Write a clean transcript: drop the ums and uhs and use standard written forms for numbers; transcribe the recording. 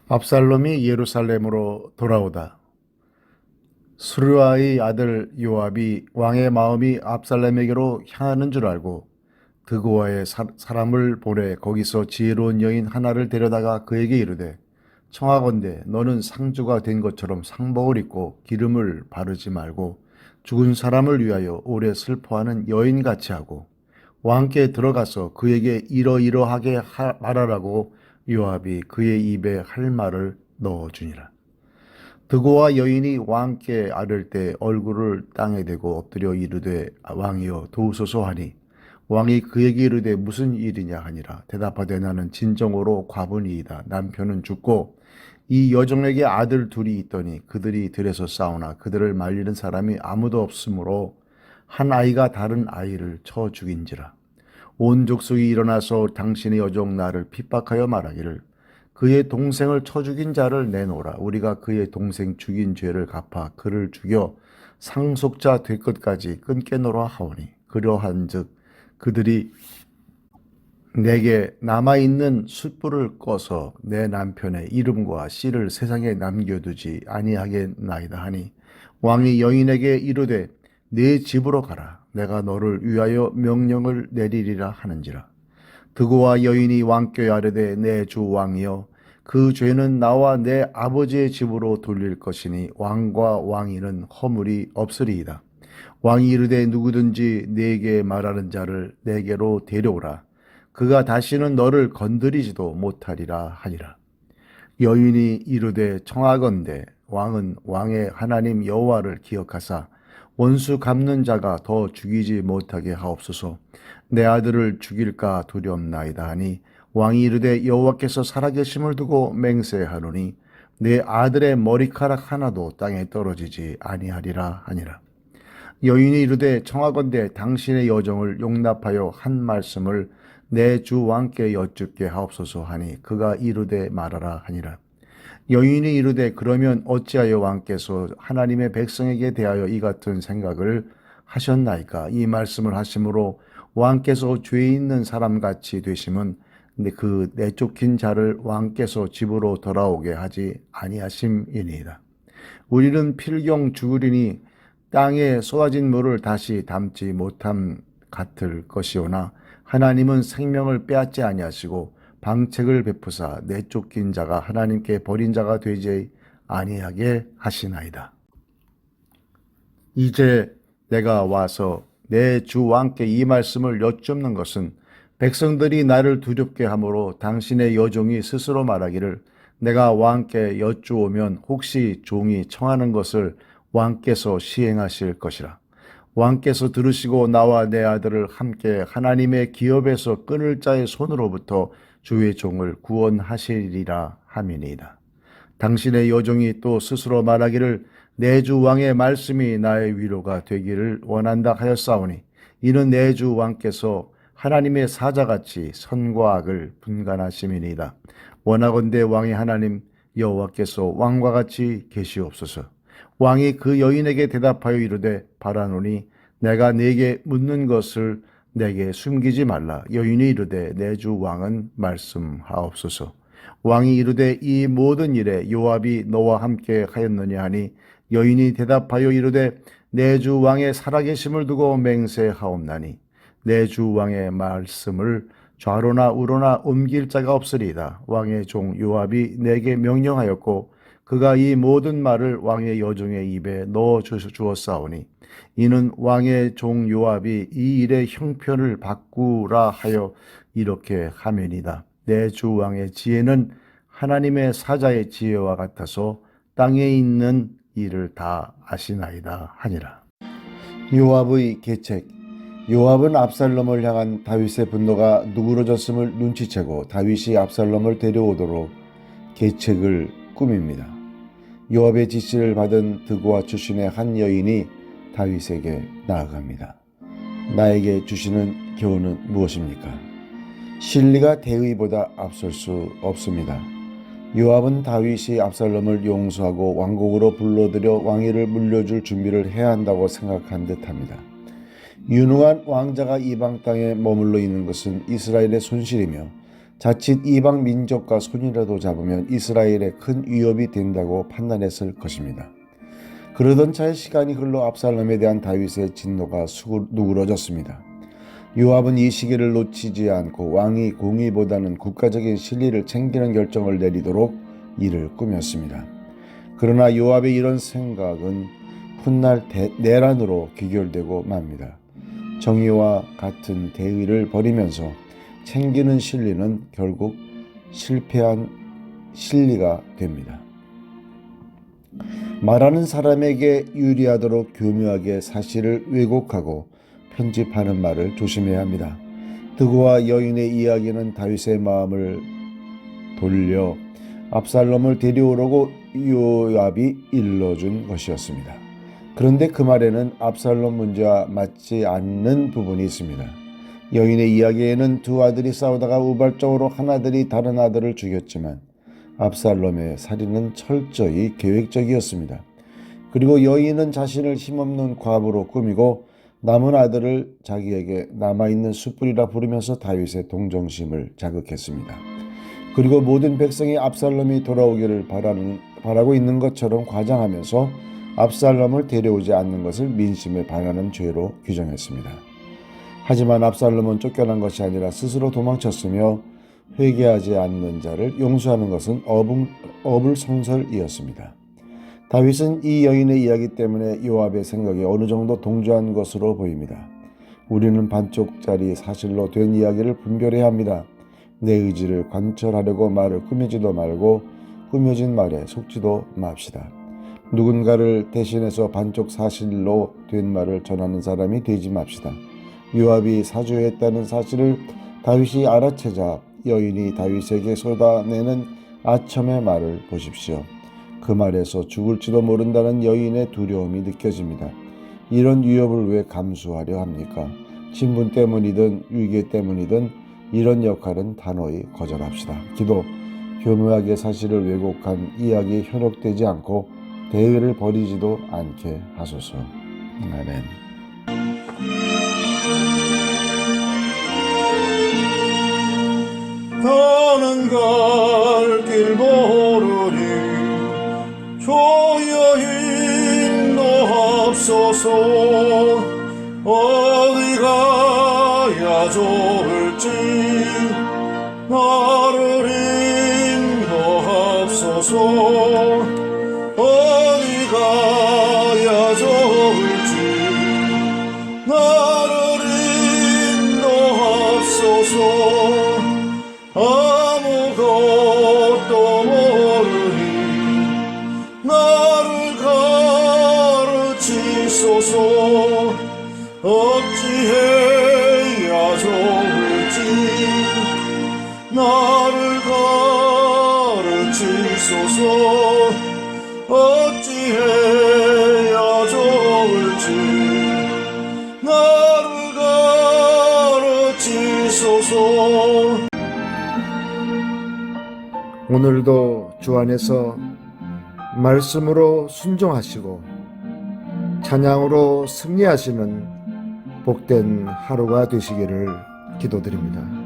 압살롬이 예루살렘으로 돌아오다. 스루아의 아들 요압이 왕의 마음이 압살롬에게로 향하는 줄 알고 드고아의 사람을 보내 거기서 지혜로운 여인 하나를 데려다가 그에게 이르되, 청하건대 너는 상주가 된 것처럼 상복을 입고 기름을 바르지 말고 죽은 사람을 위하여 오래 슬퍼하는 여인같이 하고 왕께 들어가서 그에게 이러이러하게 말하라고 요압이 그의 입에 할 말을 넣어주니라. 드고와 여인이 왕께 아를 때 얼굴을 땅에 대고 엎드려 이르되, 왕이여 도우소서 하니, 왕이 그에게 이르되 무슨 일이냐 하니라. 대답하되 나는 진정으로 과부니이다. 남편은 죽고 이 여종에게 아들 둘이 있더니 그들이 들에서 싸우나 그들을 말리는 사람이 아무도 없으므로 한 아이가 다른 아이를 쳐 죽인지라. 온 족속이 일어나서 당신의 여종 나를 핍박하여 말하기를, 그의 동생을 쳐 죽인 자를 내놓으라. 우리가 그의 동생 죽인 죄를 갚아 그를 죽여 상속자 될 것까지 끊게노라 하오니, 그러한즉 그들이 내게 남아있는 숯불을 꺼서 내 남편의 이름과 씨를 세상에 남겨두지 아니하겠나이다 하니, 왕이 여인에게 이르되 네 집으로 가라. 내가 너를 위하여 명령을 내리리라 하는지라. 드고와 여인이 왕께 아뢰되, 내 주 왕이여, 그 죄는 나와 내 아버지의 집으로 돌릴 것이니 왕과 왕위는 허물이 없으리이다. 왕이 이르되 누구든지 네게 말하는 자를 내게로 데려오라. 그가 다시는 너를 건드리지도 못하리라 하니라. 여인이 이르되, 청하건대 왕은 왕의 하나님 여호와를 기억하사 원수 갚는 자가 더 죽이지 못하게 하옵소서. 내 아들을 죽일까 두렵나이다 하니, 왕이 이르되 여호와께서 살아계심을 두고 맹세하노니 내 아들의 머리카락 하나도 땅에 떨어지지 아니하리라 하니라. 여인이 이르되, 청하건대 당신의 여정을 용납하여 한 말씀을 내 주 왕께 여쭙게 하옵소서 하니, 그가 이르되 말하라 하니라. 여인이 이르되, 그러면 어찌하여 왕께서 하나님의 백성에게 대하여 이 같은 생각을 하셨나이까? 이 말씀을 하심으로 왕께서 죄 있는 사람같이 되심은 그 내쫓긴 자를 왕께서 집으로 돌아오게 하지 아니하심이니이다. 우리는 필경 죽으리니 땅에 쏟아진 물을 다시 담지 못함 같을 것이오나, 하나님은 생명을 빼앗지 아니하시고 방책을 베푸사 내쫓긴 자가 하나님께 버린 자가 되지 아니하게 하시나이다. 이제 내가 와서 내 주 왕께 이 말씀을 여쭙는 것은, 백성들이 나를 두렵게 하므로 당신의 여종이 스스로 말하기를, 내가 왕께 여쭈오면 혹시 종이 청하는 것을 왕께서 시행하실 것이라. 왕께서 들으시고 나와 내 아들을 함께 하나님의 기업에서 끊을 자의 손으로부터 주의 종을 구원하시리라 함이니이다. 당신의 여종이 또 스스로 말하기를, 내 주 왕의 말씀이 나의 위로가 되기를 원한다 하였사오니, 이는 내 주 왕께서 하나님의 사자같이 선과 악을 분간하심이니이다. 원하건대 왕의 하나님 여호와께서 왕과 같이 계시옵소서. 왕이 그 여인에게 대답하여 이르되, 바라노니 내가 네게 묻는 것을 내게 숨기지 말라. 여인이 이르되, 내 주 왕은 말씀하옵소서. 왕이 이르되, 이 모든 일에 요압이 너와 함께 하였느냐 하니, 여인이 대답하여 이르되, 내 주 왕의 살아계심을 두고 맹세하옵나니 내 주 왕의 말씀을 좌로나 우로나 옮길 자가 없으리이다. 왕의 종 요압이 내게 명령하였고 그가 이 모든 말을 왕의 여종의 입에 넣어 주었사오니, 이는 왕의 종 요압이 이 일의 형편을 바꾸라 하여 이렇게 하면이다. 내 주 왕의 지혜는 하나님의 사자의 지혜와 같아서 땅에 있는 일을 다 아시나이다 하니라. 요압의 계책. 요압은 압살롬을 향한 다윗의 분노가 누그러졌음을 눈치채고 다윗이 압살롬을 데려오도록 계책을 꾸밉니다. 요압의 지시를 받은 드고아 출신의 한 여인이 다윗에게 나아갑니다. 나에게 주시는 교훈은 무엇입니까? 진리가 대의보다 앞설 수 없습니다. 요압은 다윗이 압살롬을 용서하고 왕국으로 불러들여 왕위를 물려줄 준비를 해야 한다고 생각한 듯합니다. 유능한 왕자가 이방 땅에 머물러 있는 것은 이스라엘의 손실이며 자칫 이방 민족과 손이라도 잡으면 이스라엘에 큰 위협이 된다고 판단했을 것입니다. 그러던 차에 시간이 흘러 압살롬에 대한 다윗의 진노가 누그러졌습니다. 요압은 이 시기를 놓치지 않고 왕이 공의보다는 국가적인 실리를 챙기는 결정을 내리도록 이를 꾸몄습니다. 그러나 요압의 이런 생각은 훗날 내란으로 귀결되고 맙니다. 정의와 같은 대의를 버리면서 챙기는 실리는 결국 실패한 실리가 됩니다. 말하는 사람에게 유리하도록 교묘하게 사실을 왜곡하고 편집하는 말을 조심해야 합니다. 드고와 여인의 이야기는 다윗의 마음을 돌려 압살롬을 데려오려고 요압이 일러준 것이었습니다. 그런데 그 말에는 압살롬 문제와 맞지 않는 부분이 있습니다. 여인의 이야기에는 두 아들이 싸우다가 우발적으로 한 아들이 다른 아들을 죽였지만 압살롬의 살인은 철저히 계획적이었습니다. 그리고 여인은 자신을 힘없는 과부로 꾸미고 남은 아들을 자기에게 남아있는 숯불이라 부르면서 다윗의 동정심을 자극했습니다. 그리고 모든 백성이 압살롬이 돌아오기를 바라고 있는 것처럼 과장하면서 압살롬을 데려오지 않는 것을 민심에 반하는 죄로 규정했습니다. 하지만 압살롬은 쫓겨난 것이 아니라 스스로 도망쳤으며 회개하지 않는 자를 용서하는 것은 어불성설이었습니다. 다윗은 이 여인의 이야기 때문에 요압의 생각에 어느 정도 동조한 것으로 보입니다. 우리는 반쪽짜리 사실로 된 이야기를 분별해야 합니다. 내 의지를 관철하려고 말을 꾸미지도 말고 꾸며진 말에 속지도 맙시다. 누군가를 대신해서 반쪽 사실로 된 말을 전하는 사람이 되지 맙시다. 요압이 사주했다는 사실을 다윗이 알아채자 여인이 다윗에게 쏟아내는 아첨의 말을 보십시오. 그 말에서 죽을지도 모른다는 여인의 두려움이 느껴집니다. 이런 위협을 왜 감수하려 합니까? 친분 때문이든 위계 때문이든 이런 역할은 단호히 거절합시다. 기도, 교묘하게 사실을 왜곡한 이야기에 현혹되지 않고 대의를 버리지도 않게 하소서. 아멘. 나는 갈 길 모르니 주여 인도하소서. 어디 가야 좋을지 나를 인도하소서. 어디 가야 좋을지 나를 인도하소서. 아무것도 모르니 나를 가르치소서. 어찌해야 좋을지 나를 가르치소서. 어찌해야 좋을지 나를 가르치소서. 오늘도 주 안에서 말씀으로 순종하시고 찬양으로 승리하시는 복된 하루가 되시기를 기도드립니다.